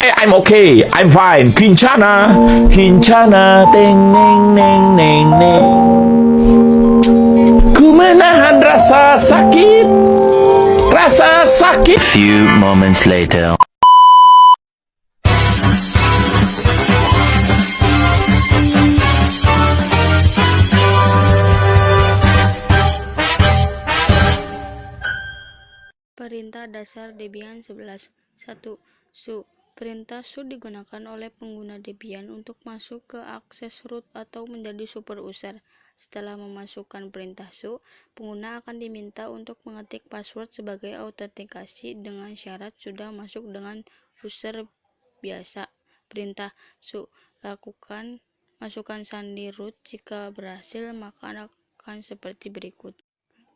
I'm okay, I'm fine. Kincana, Kincana, teng neng neng neng neng. Ku menahan rasa sakit, rasa sakit. Few moments later. Perintah dasar Debian 11. 1. Su. Perintah su digunakan oleh pengguna Debian untuk masuk ke akses root atau menjadi super user. Setelah memasukkan perintah su, pengguna akan diminta untuk mengetik password sebagai autentikasi dengan syarat sudah masuk dengan user biasa. Perintah su. Masukkan sandi root. Jika berhasil, maka akan seperti berikut.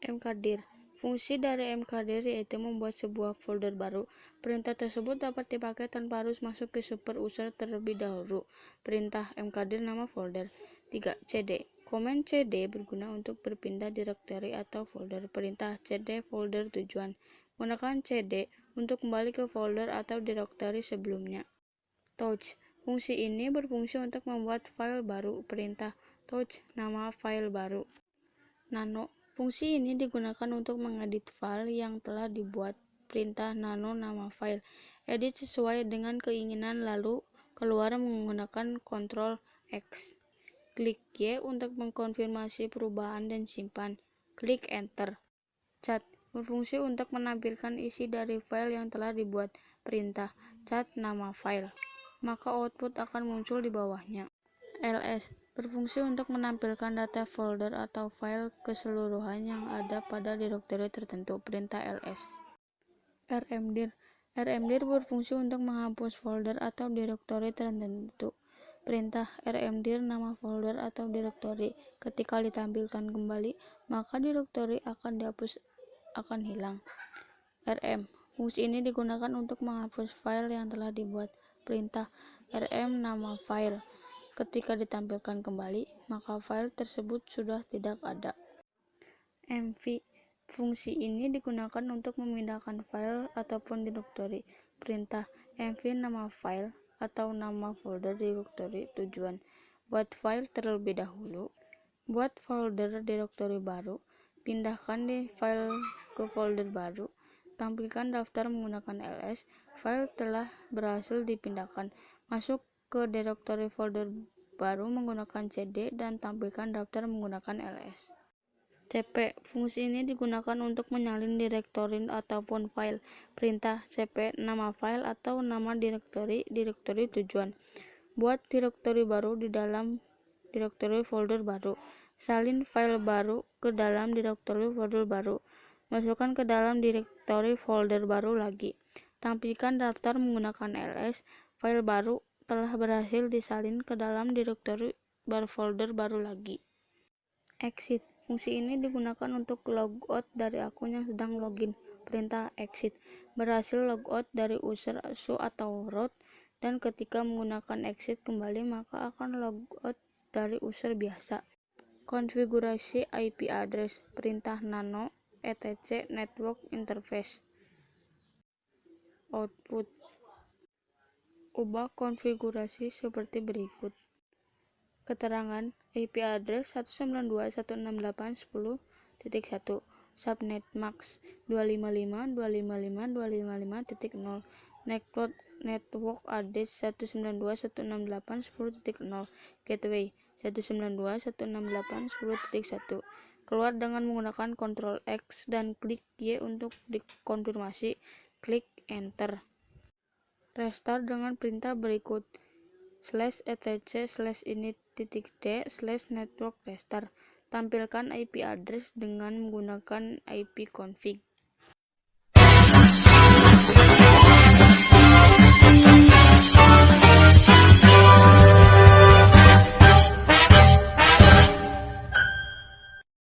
mkdir. Fungsi dari mkdir yaitu membuat sebuah folder baru. Perintah tersebut dapat dipakai tanpa harus masuk ke super user terlebih dahulu. Perintah mkdir nama folder. 3. cd. Komen cd berguna untuk berpindah direktori atau folder. Perintah cd folder tujuan. Gunakan cd untuk kembali ke folder atau direktori sebelumnya. Touch. Fungsi ini berfungsi untuk membuat file baru. Perintah touch nama file baru. Nano. Fungsi ini digunakan untuk mengedit file yang telah dibuat. Perintah nano nama file. Edit sesuai dengan keinginan lalu keluar menggunakan Ctrl X. Klik Y untuk mengkonfirmasi perubahan dan simpan. Klik Enter. Cat. Berfungsi untuk menampilkan isi dari file yang telah dibuat. Perintah cat nama file. Maka output akan muncul di bawahnya. ls. Berfungsi untuk menampilkan data folder atau file keseluruhan yang ada pada direktori tertentu. Perintah ls. rmdir. Rmdir berfungsi untuk menghapus folder atau direktori tertentu. Perintah rmdir nama folder atau direktori. Ketika ditampilkan kembali, maka direktori akan hilang. rm. Fungsi ini digunakan untuk menghapus file yang telah dibuat. Perintah rm nama file. Ketika ditampilkan kembali, maka file tersebut sudah tidak ada. mv. Fungsi ini digunakan untuk memindahkan file ataupun direktori. Perintah mv nama file atau nama folder direktori tujuan. Buat file terlebih dahulu. Buat folder direktori baru. Pindahkan di file ke folder baru. Tampilkan daftar menggunakan ls. File telah berhasil dipindahkan. Masuk ke direktori folder baru menggunakan cd dan tampilkan daftar menggunakan ls. cp. Fungsi ini digunakan untuk menyalin direktori ataupun file. Perintah cp nama file atau nama direktori tujuan. Buat direktori baru di dalam direktori folder baru. Salin file baru ke dalam direktori folder baru. Masukkan ke dalam direktori folder baru lagi. Tampilkan daftar menggunakan ls. File baru telah berhasil disalin ke dalam direktori folder baru lagi. Exit. Fungsi ini digunakan untuk logout dari akun yang sedang login. Perintah exit. Berhasil logout dari user su atau root, dan ketika menggunakan exit kembali maka akan logout dari user biasa. Konfigurasi IP address. Perintah nano etc network interface. Output. Ubah konfigurasi seperti berikut. Keterangan IP address 192.168.10.1. Subnet max 255.255.255.0. Network address 192.168.10.0. Gateway 192.168.10.1. Keluar dengan menggunakan Ctrl X dan klik Y untuk dikonfirmasi. Klik Enter. Restart dengan perintah berikut. /etc/init.d/network restart. Tampilkan IP address dengan menggunakan ipconfig.